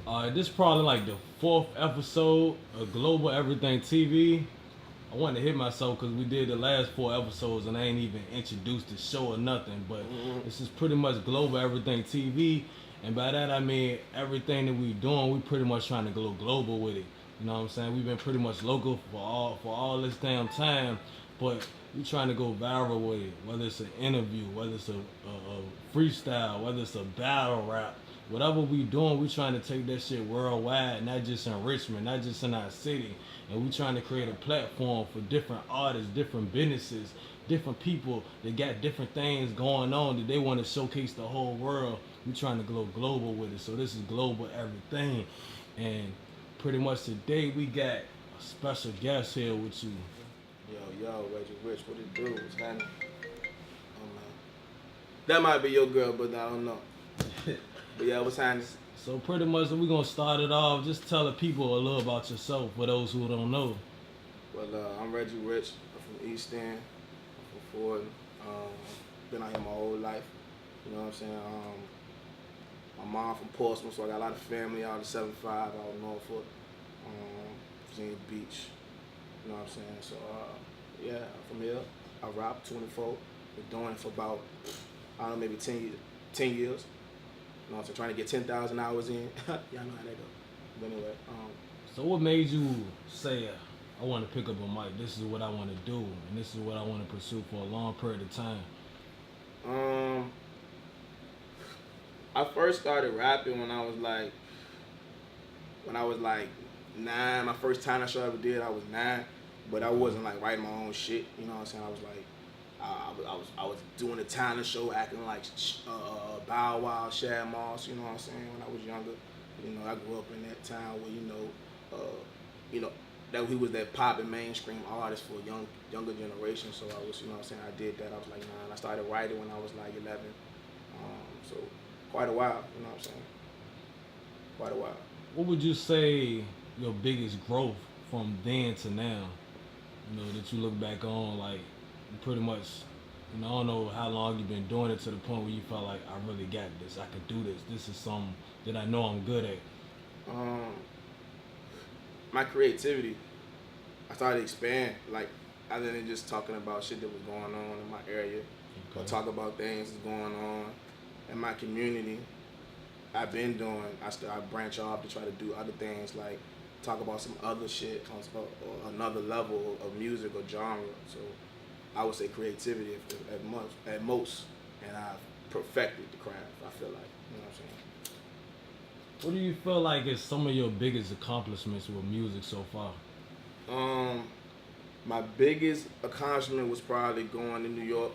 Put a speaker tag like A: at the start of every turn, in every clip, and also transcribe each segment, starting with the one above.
A: This probably like the fourth episode of Global Everything TV. I wanted to hit myself because we did the last four episodes and I ain't even introduced the show or nothing. But this is pretty much Global Everything TV, and by that I mean everything that we doing, we pretty much trying to go global with it. You know what I'm saying? We've been pretty much local for all this damn time, but we trying to go viral with it. Whether it's an interview, whether it's a freestyle, whether it's a battle rap, whatever we doing, we trying to take that shit worldwide, not just in Richmond, not just in our city. And we trying to create a platform for different artists, different businesses, different people that got different things going on that they want to showcase the whole world. We trying to go global with it. So this is global everything. And pretty much today we got a special guest here with you.
B: Yo, Reggie Rich, what it do? What's happening? That might be your girl, but I don't know. But yeah, what's happening?
A: So pretty much we're gonna start it off. Just tell the people a little about yourself for those who don't know.
B: Well, I'm Reggie Rich. I'm from East End. I'm from Ford. Been out here my whole life. You know what I'm saying? My mom from Portsmouth, so I got a lot of family out of 7-5 out in Norfolk, Virginia Beach. You know what I'm saying? So yeah, I'm from here. I rap 24. Been doing it for about, I don't know, maybe 10 years. 10 years. You know what I'm saying? Trying to get 10,000 hours in. Y'all know how that go. But anyway,
A: So what made you say, I want to pick up a mic, this is what I want to do, and this is what I want to pursue for a long period of time?
B: I first started rapping when I was like 9. My first talent show I ever did, I was 9, but I wasn't like writing my own shit. You know what I'm saying? I was like, I was doing a talent show, acting like Bow Wow, Shad Moss. You know what I'm saying? When I was younger, you know, I grew up in that town where you know that he was that popping mainstream artist for a younger generation. So I was, you know what I'm saying? I did that. I was like 9. I started writing when I was like 11. So quite a while. You know what I'm saying? Quite a while.
A: What would you say your biggest growth from then to now? You know, that you look back on, like, you pretty much, you know, I don't know how long you've been doing it to the point where you felt like, I really got this, I could do this, this is something that I know I'm good at.
B: My creativity, I started to expand, like, other than just talking about shit that was going on in my area, or talk about things that's going on in my community. I've been doing, I branch off to try to do other things, like talk about some other shit on another level of music or genre. So I would say creativity at most, and I've perfected the craft, I feel like, you know what I'm saying?
A: What do you feel like is some of your biggest accomplishments with music so far?
B: My biggest accomplishment was probably going to New York,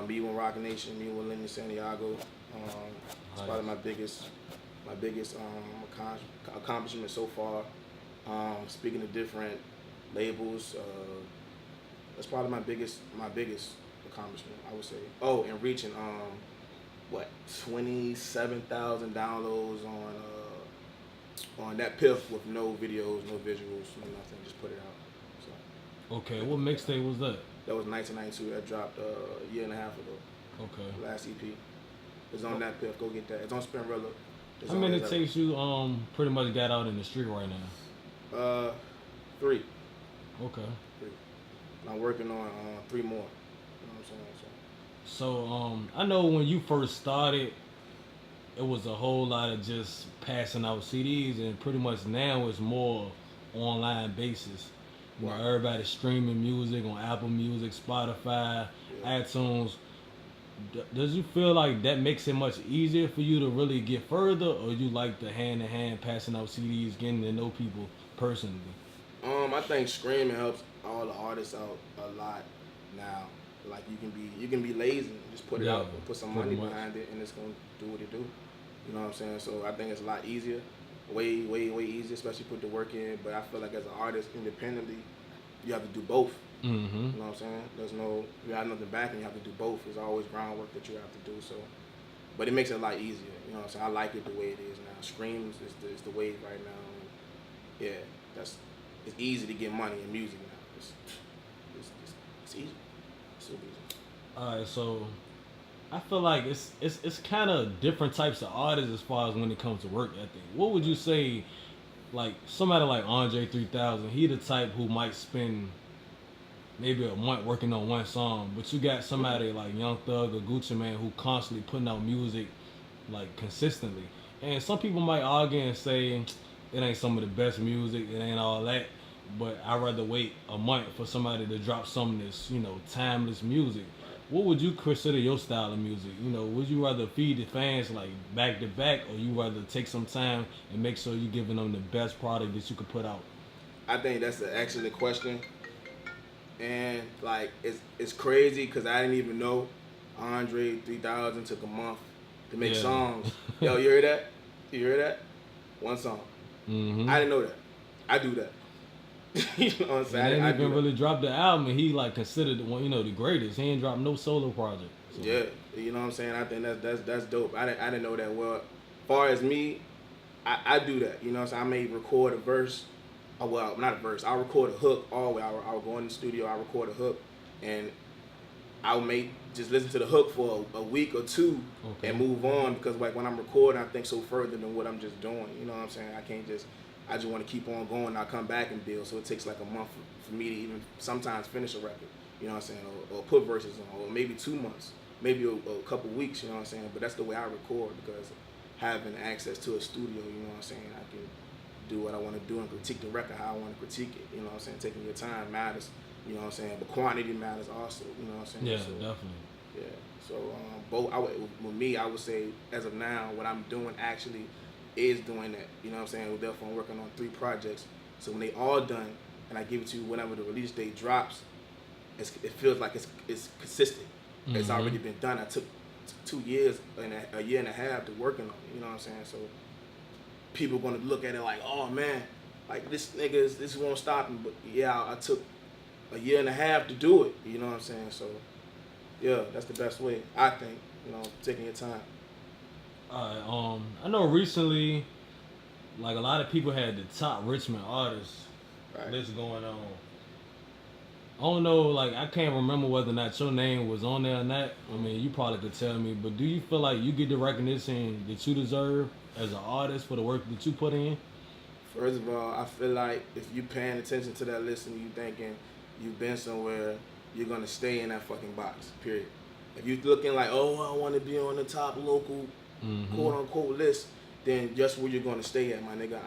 B: meeting with Rock Nation, meeting with Lenny Santiago. It's probably my biggest accomplishment so far. Speaking to different labels, that's probably my biggest accomplishment, I would say. Oh, and reaching 27,000 downloads on that piff with no videos, no visuals, no nothing. Just put it out. So
A: Okay, what mixtape was that?
B: that was 1992. That dropped a year and a half ago.
A: Okay.
B: Last EP. It's on that piff. Go get that. It's on Spinrilla.
A: How many takes you pretty much got out in the street right now?
B: 3.
A: Okay.
B: 3. I'm working on 3 more. You know what I'm saying?
A: So I know when you first started, it was a whole lot of just passing out CDs, and pretty much now it's more online basis. You know,
B: Right.
A: everybody's streaming music on Apple Music, Spotify,
B: Yeah.
A: iTunes. Does you feel like that makes it much easier for you to really get further, or you like the hand-to-hand passing out CDs, getting to know people personally?
B: I think streaming helps all the artists out a lot now. Like you can be lazy, just put it
A: Yeah,
B: out, put some
A: pretty
B: money
A: much.
B: behind it, and it's gonna do what it do. You know what I'm saying? So I think it's a lot easier, way easier, especially put the work in. But I feel like as an artist, independently, you have to do both.
A: Mm-hmm.
B: You know what I'm saying? You have nothing back, and you have to do both. There's always groundwork that you have to do. So, but it makes it a lot easier. You know what I'm saying? I like it the way it is now. Streams is the wave right now. And yeah, it's easy to get money in music now. It's easy. It's so easy.
A: All right, so I feel like it's kind of different types of artists as far as when it comes to work ethic. What would you say, like somebody like Andre 3000? He the type who might spend maybe a month working on one song, but you got somebody like Young Thug or Gucci Man who constantly putting out music like consistently. And some people might argue and say it ain't some of the best music, it ain't all that. But I'd rather wait a month for somebody to drop some of this, timeless music. What would you consider your style of music? Would you rather feed the fans like back to back, or you rather take some time and make sure you're giving them the best product that you could put out?
B: I think that's an excellent question, and like it's crazy because I didn't even know Andre 3000 took a month to make songs. Yo, you hear that? You hear that? One song.
A: Mm-hmm.
B: I didn't know that. I do that. You know what I'm saying?
A: And he didn't even really drop the album, and he like considered the one, the greatest. He ain't dropped no solo project. So.
B: Yeah, you know what I'm saying? I think that's dope. I didn't know that. Well, as far as me, I do that. You know what I'm saying? I may record a verse. Well, not a verse. I'll record a hook all the way. I'll go in the studio, I'll record a hook, and I'll just listen to the hook for a week or two and move on, because like when I'm recording, I think so further than what I'm just doing. You know what I'm saying? I just want to keep on going. I'll come back and build. So it takes like a month for me to even sometimes finish a record. You know what I'm saying? Or put verses on, or maybe 2 months, maybe a couple weeks. You know what I'm saying? But that's the way I record, because having access to a studio, you know what I'm saying, I can do what I want to do and critique the record how I want to critique it. You know what I'm saying? Taking your time matters. You know what I'm saying? But quantity matters also. You know what I'm saying?
A: Yeah,
B: so,
A: definitely.
B: Yeah. So both. With me, I would say as of now, what I'm doing actually is doing that. You know what I'm saying? Therefore, I'm working on 3 projects. So when they all done, and I give it to you whenever the release date drops, it feels like it's consistent. Mm-hmm. It's already been done. I took 2 years and a year and a half to working on it. You know what I'm saying? So people are gonna look at it like, oh man, like this nigga, this won't stop him. But yeah, I took a year and a half to do it. You know what I'm saying? So yeah, that's the best way, I think. Taking your time.
A: Alright, I know recently, like a lot of people had the top Richmond artists list going on. I don't know, like I can't remember whether or not your name was on there or not. I mean, you probably could tell me, but do you feel like you get the recognition that you deserve as an artist for the work that you put in?
B: First of all, I feel like if you paying attention to that list and you thinking you've been somewhere, you're gonna stay in that fucking box. Period. If you looking like, oh, I want to be on the top local, quote unquote list, then just where you're gonna stay at, my nigga.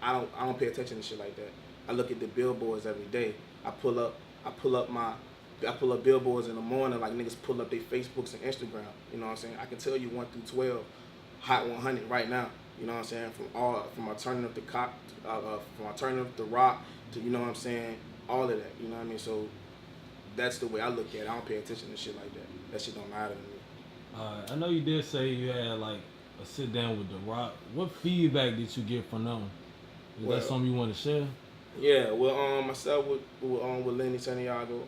B: I don't pay attention to shit like that. I look at the billboards every day. I pull up billboards in the morning like niggas pull up their Facebooks and Instagram. You know what I'm saying? I can tell you 1 through 12, Hot 100 right now. You know what I'm saying? From alternative to from alternative to rock to, you know what I'm saying, all of that. You know what I mean? So that's the way I look at it. I don't pay attention to shit like that. That shit don't matter to me.
A: I know you did say you had like a sit down with The Rock. What feedback did you get from them? Is that something you want to share?
B: Yeah, well, myself with Lenny Santiago,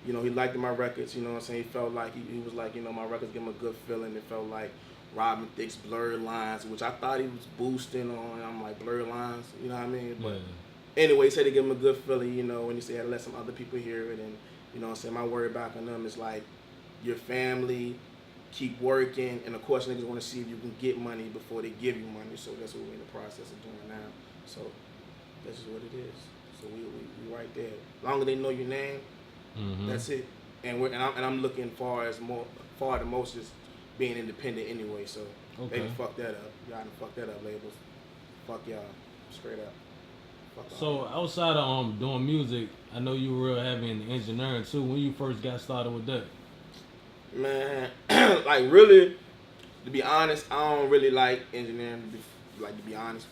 B: he liked my records. You know what I'm saying? He felt like he was like, my records give him a good feeling. It felt like Robin Thicke's Blurred Lines, which I thought he was boosting on. And I'm like, Blurred Lines, you know what I mean? But anyway, he said to give him a good feeling, when he said he had to let some other people hear it. And, you know what I'm saying, my word back on them is like, your family, keep working, and of course niggas want to see if you can get money before they give you money. So that's what we're in the process of doing now. So that's just what it is. So we right there. As long as they know your name, that's it. And I'm looking far the most is being independent anyway. So maybe fuck that up. Y'all done fuck that up, labels. Fuck y'all, straight up. Fuck
A: so outside of doing music, I know you were real heavy in the engineering too. When you first got started with that?
B: Man, like really, to be honest, I don't really like engineering. To be honest,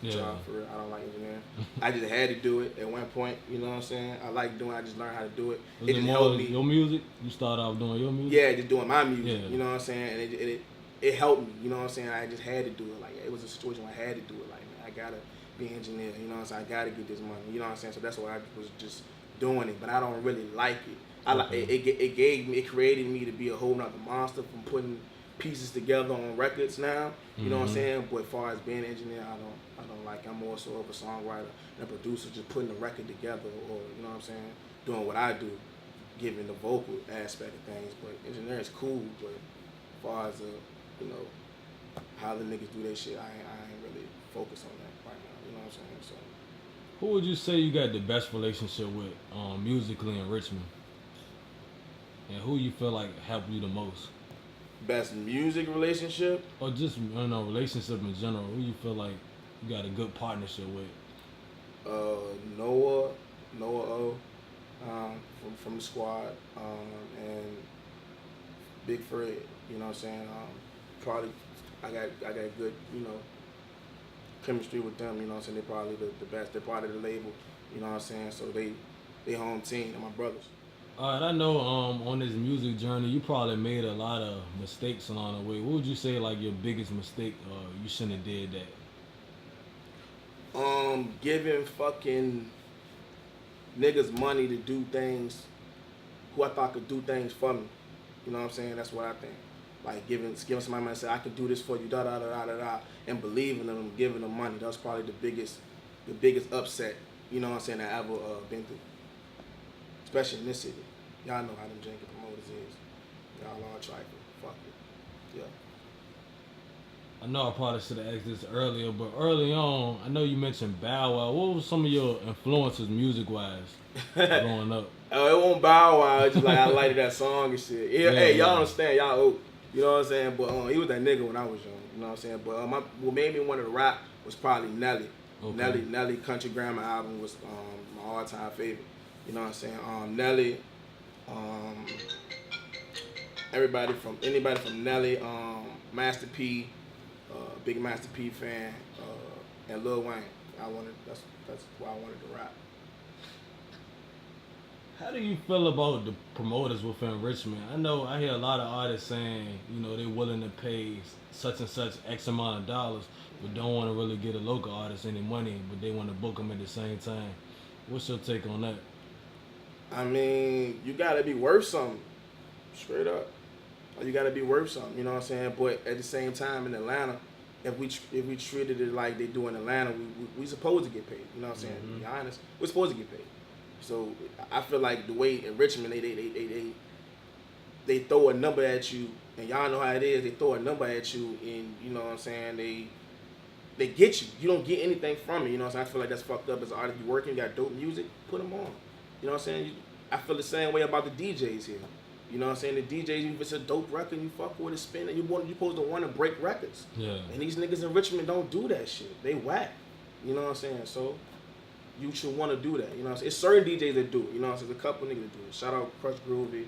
B: for real, I don't like engineering. I just had to do it at one point. You know what I'm saying? I like doing it. I just learned how to do it.
A: It just helped me. Your music? You started off doing your music?
B: Yeah, just doing my music. Yeah. You know what I'm saying? And it helped me. You know what I'm saying? I just had to do it. Like it was a situation where I had to do it. Like man, I gotta be an engineer. You know what I'm saying? I gotta get this money. You know what I'm saying? So that's why I was just doing it. But I don't really like it. It created me to be a whole nother monster from putting pieces together on records now. You know what I'm saying? But as far as being an engineer, I don't like. I'm more so of a songwriter and a producer, just putting the record together, or you know what I'm saying, doing what I do. given the vocal aspect of things. But engineering's cool, but as far as you know, how the niggas do their shit, I ain't really focused on that right now. You know what I'm saying? So.
A: Who would you say you got the best relationship with musically in Richmond? And who you feel like helped you the most?
B: Best music relationship?
A: Or just, I don't know, relationship in general. Who you feel like you got a good partnership with?
B: Noah O, from the squad, and Big Fred. You know what I'm saying? Probably I got good, you know, chemistry with them. You know what I'm saying? They're probably the best. They're part of the label. You know what I'm saying? So they home team. They're my brothers.
A: All right, I know on this music journey, you probably made a lot of mistakes along the way. What would you say like your biggest mistake? You shouldn't have did that.
B: Giving fucking niggas money to do things who I thought could do things for me. You know what I'm saying? That's what I think. Like giving somebody money and say I can do this for you, da da da da da da, and believing them and giving them money. That was probably the biggest upset. You know what I'm saying? I ever been through. Especially in this city. Y'all know how them drinking promoters is. Y'all all trifling. Fuck it. Yeah.
A: I know I probably should have asked this earlier, but early on, I know you mentioned Bow Wow. What was some of your influences music-wise growing up?
B: Oh, it won't Bow Wow. It's just like I liked that song and shit. Yeah, hey, y'all understand. Y'all old. You know what I'm saying? But he was that nigga when I was young. You know what I'm saying? But what made me want to rap was probably Nelly. Okay. Nelly Country Grammar album was my all-time favorite. You know what I'm saying? Nelly, anybody from Nelly, Master P, big Master P fan, and Lil Wayne. That's why I wanted to rap.
A: How do you feel about the promoters within Richmond? I know I hear a lot of artists saying, you know, they're willing to pay such and such X amount of dollars, but don't want to really get a local artist any money, but they want to book them at the same time. What's your take on that?
B: I mean, you gotta be worth something, straight up. You gotta be worth something, you know what I'm saying? But at the same time, in Atlanta, if we treated it like they do in Atlanta, we supposed to get paid. You know what I'm saying? To be honest, we're supposed to get paid. So I feel like the way in Richmond they throw a number at you, and y'all know how it is. They throw a number at you, and you know what I'm saying? They get you. You don't get anything from it. You know what I'm saying? I feel like that's fucked up as an artist. You working, you got dope music, put them on. You know what I'm saying? I feel the same way about the DJs here. You know what I'm saying? The DJs, if it's a dope record, you fuck with it, spin it. You supposed to want to break records.
A: Yeah.
B: And these niggas in Richmond don't do that shit. They whack. You know what I'm saying? So you should want to do that. You know what I'm saying? It's certain DJs that do it. You know what I'm saying? There's a couple niggas that do it. Shout out Crush Groovy,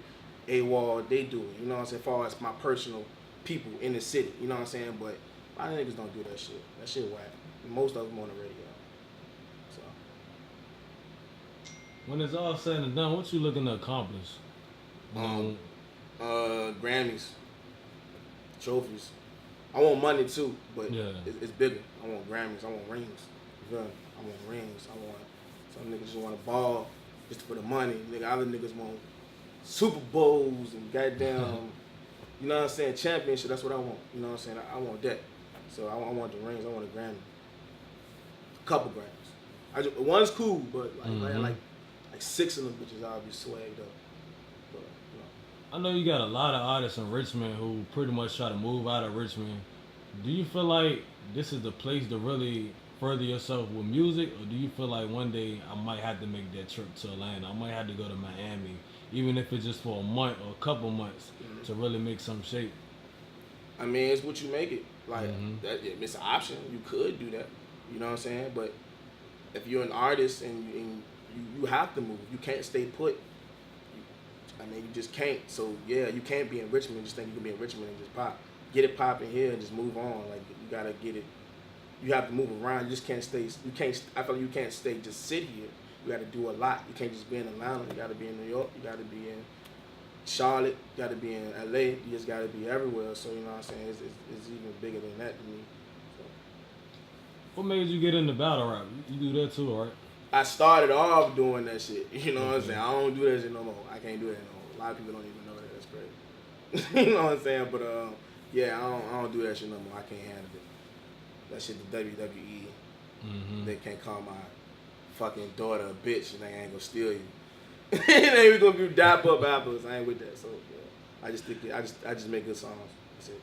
B: AWOL, they do it. You know what I'm saying? As far as my personal people in the city. You know what I'm saying? But a lot of niggas don't do that shit. That shit whack. Most of them on the radio. So.
A: When it's all said and done, what you looking to accomplish?
B: Grammys, trophies. I want money too, but
A: yeah.
B: It's bigger. I want Grammys. I want rings. You feel me? I want rings. I want some niggas just want to ball just for the money. Nigga, other niggas want Super Bowls and goddamn, you know what I'm saying, championship. That's what I want. You know what I'm saying? I want that. So I want the rings. I want a Grammy. A couple Grammys. One's cool, but like 6 of them bitches, I'll be swagged up. But, you know.
A: I know you got a lot of artists in Richmond who pretty much try to move out of Richmond. Do you feel like this is the place to really further yourself with music, or do you feel like one day I might have to make that trip to Atlanta? I might have to go to Miami, even if it's just for a month or a couple months, to really make some shape?
B: I mean, it's what you make it. Like, it's an option. You could do that. You know what I'm saying? But if you're an artist and you have to move, you can't stay put. I mean, you just can't. So, yeah, you can't be in Richmond and just think you can be in Richmond and just pop. Get it popping here and just move on. Like, you got to get it. You have to move around. You just can't stay. I feel like you can't stay, just sit here. You got to do a lot. You can't just be in Atlanta. You got to be in New York. You got to be in Charlotte. You got to be in LA. You just got to be everywhere. So, you know what I'm saying? It's even bigger than that to me. So.
A: What made you get into battle rap? You do that too, right?
B: I started off doing that shit. You know what I'm saying? I don't do that shit no more. I can't do that no more. A lot of people don't even know that. That's crazy. You know what I'm saying? But yeah, I don't do that shit no more. I can't handle it. That shit, the WWE. They can't call my fucking daughter a bitch and they ain't gonna steal you. then we gonna be dap up afterwards. I ain't with that. So yeah, I just make good songs. That's it.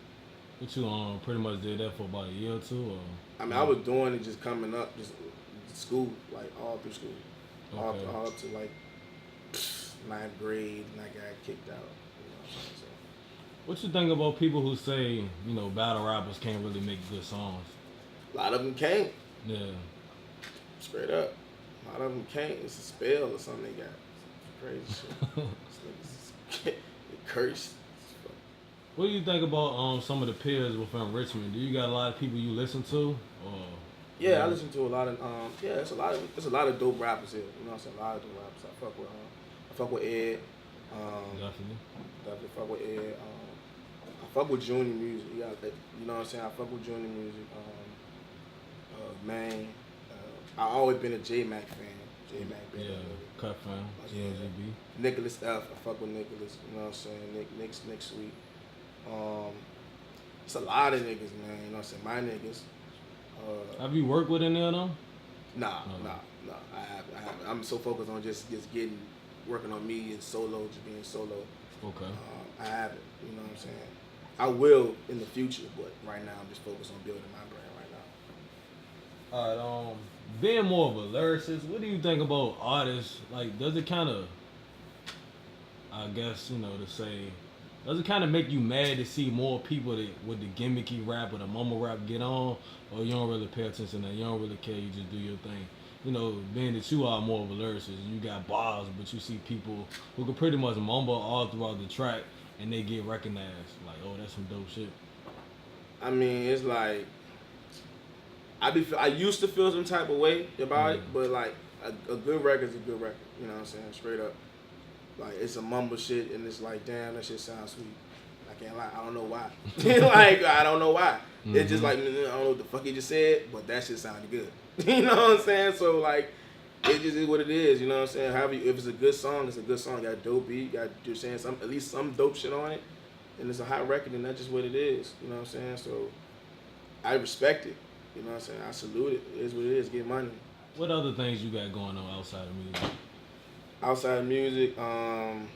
A: But you pretty much did that for about a year or two, or?
B: I mean, I was doing it just coming up, just school, like all through school,
A: Okay.
B: all up to like 9th grade, and I got kicked out. You know what I'm saying? So,
A: What you think about people who say, battle rappers can't really make good songs?
B: a lot of them can't.
A: Yeah.
B: Straight up. A lot of them can't. It's a spell or something they got. It's crazy shit. They cursed.
A: What do you think about some of the peers within Richmond? Do you got a lot of people you listen to? Or
B: Yeah, I listen to a lot of it's a lot of dope rappers here. You know what I'm saying? A lot of dope rappers. I fuck with Ed. Definitely fuck with Ed. I fuck with Junior music. You know what I'm saying? I fuck with Junior music. Man, I always been a J Mac fan. J Mac band.
A: Yeah, cut fan. GMGB.
B: Nicholas F. I fuck with Nicholas. You know what I'm saying? Nick Sweet. It's a lot of niggas, man. You know what I'm saying? My niggas.
A: Have you worked with any of them?
B: Nah. I haven't. I'm so focused on just working on me and solo, just being solo.
A: Okay.
B: I haven't. You know what I'm saying? I will in the future, but right now I'm just focused on building my brand right now.
A: All right. Being more of a lyricist, what do you think about artists? Like, does it kind of, I guess, does it kind of make you mad to see more people that with the gimmicky rap or the mumble rap get on, or you don't really pay attention to that? You don't really care. You just do your thing. Being that you are more of a lyricist, you got bars, but you see people who can pretty much mumble all throughout the track and they get recognized. Like, oh, that's some dope shit.
B: I mean, it's like I used to feel some type of way about it, but like a good record is a good record. You know what I'm saying? Straight up. Like, it's a mumble shit, and it's like, damn, that shit sounds sweet. I can't lie. I don't know why. Like, I don't know why. Mm-hmm. It's just like, I don't know what the fuck he just said, but that shit sounded good. You know what I'm saying? So, like, it just is what it is. You know what I'm saying? If it's a good song, it's a good song. Got a dope beat. You're saying at least some dope shit on it, and it's a hot record, and that's just what it is. You know what I'm saying? So, I respect it. You know what I'm saying? I salute it. It is what it is. Get money.
A: What other things you got going on outside of music?
B: Outside of music, I'm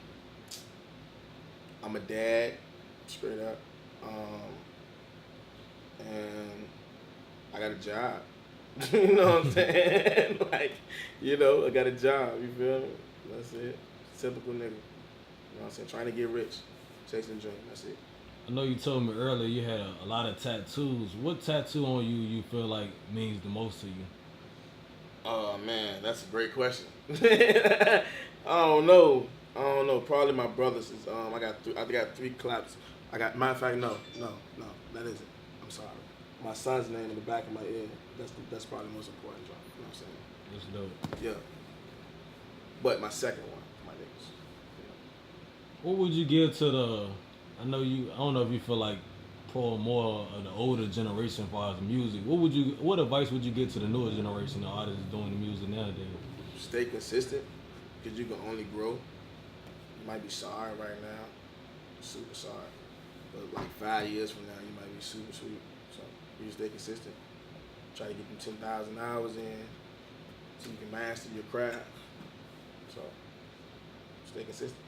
B: a dad, straight up, and I got a job. You know what I'm saying? Like, I got a job. You feel me? That's it. Typical nigga. You know what I'm saying? Trying to get rich, chasing dream. That's it.
A: I know you told me earlier you had a lot of tattoos. What tattoo on you feel like means the most to you?
B: Oh man, that's a great question. I don't know. Probably my brothers. I got 3 claps. Matter of fact, no, that isn't. I'm sorry. My son's name in the back of my ear. That's probably the most important job. You know what I'm saying?
A: That's dope.
B: Yeah. But my second one, my niggas.
A: What would you give to I don't know if you feel like for more of the older generation as far as music. What advice would you give to the newer generation of artists doing the music nowadays?
B: Stay consistent, because you can only grow. You might be sorry right now, super sorry, but like 5 years from now, you might be super sweet. So you stay consistent. Try to get them 10,000 hours in, so you can master your craft. So stay consistent.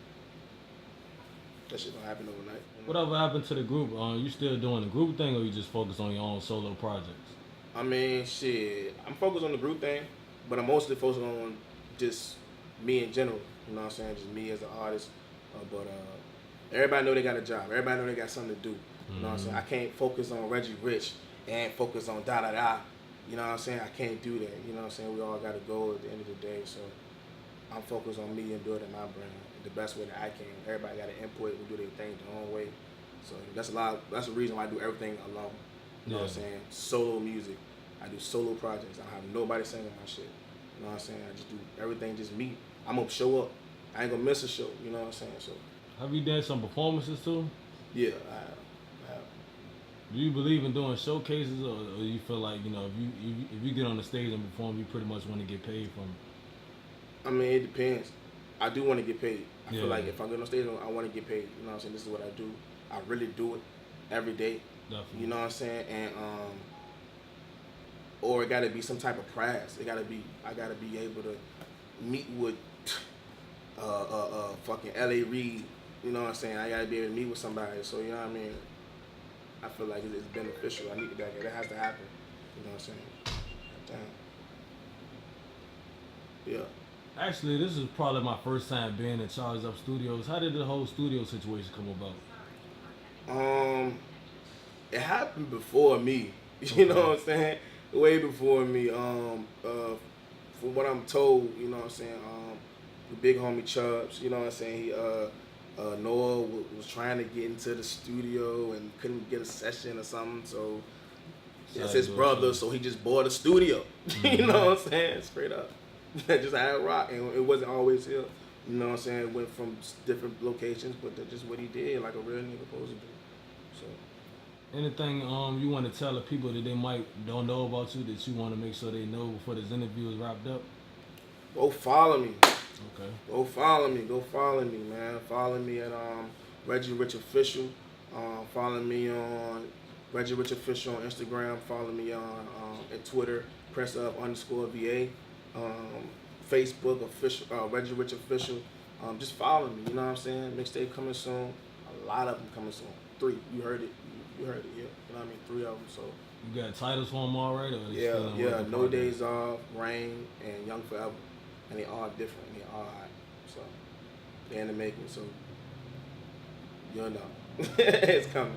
B: That shit don't happen overnight.
A: Whatever happened to the group? You still doing the group thing, or you just focus on your own solo projects?
B: I mean, shit. I'm focused on the group thing, but I'm mostly focused on just me in general. You know what I'm saying? Just me as an artist. But everybody know they got a job. Everybody know they got something to do. You know what I'm saying? I can't focus on Reggie Rich and focus on da-da-da. You know what I'm saying? I can't do that. You know what I'm saying? We all got to go at the end of the day. So I'm focused on me and building my brand the best way that I can. Everybody got to input and do their thing their own way. So that's the reason why I do everything alone. You know what I'm saying? Solo music. I do solo projects. I don't have nobody singing my shit. You know what I'm saying? I just do everything just me. I'm going to show up. I ain't going to miss a show. You know what I'm saying? So
A: have you done some performances too?
B: Yeah, I have.
A: Do you believe in doing showcases, or you feel like, if you get on the stage and perform, you pretty much want to get paid from it?
B: I mean, it depends. I do want to get paid. I feel like if I get on stage, I want to get paid. You know what I'm saying? This is what I do. I really do it every day.
A: Definitely.
B: You know what I'm saying? And or it got to be some type of prize. I got to be able to meet with fucking L.A. Reid. You know what I'm saying? I gotta be able to meet with somebody. So you know what I mean? I feel like it's beneficial. I need that has to happen. You know what I'm saying? Damn. Yeah.
A: Actually, this is probably my first time being in Charged Up Studios. How did the whole studio situation come about?
B: It happened before me. You know what I'm saying? Way before me. From what I'm told, you know what I'm saying. The big homie Chubbs, you know what I'm saying. Noah was trying to get into the studio and couldn't get a session or something, so that's his brother. So he just bought a studio. You know what I'm saying? Straight up. Just had a rock, and it wasn't always here. You know what I'm saying? It went from different locations, but that's just what he did, like a real nigga supposed to do. So,
A: anything you want to tell the people that they might don't know about you that you want to make sure they know before this interview is wrapped up?
B: go follow me.
A: Okay.
B: Go follow me, man. Follow me at Reggie Rich Official. Follow me on Reggie Rich Official on Instagram. Follow me on at Twitter, press_VA. Facebook official, Reggie Rich Official. Just follow me. You know what I'm saying? Mixtape coming soon. A lot of them coming soon. 3. You heard it. You heard it. Yeah. You know what I mean? 3 of them. So.
A: You got titles for them already? Or
B: Yeah. No Days Off, Rain, and Young Forever, and they all different. They all hot. So they're in the making. So you'll know it's coming.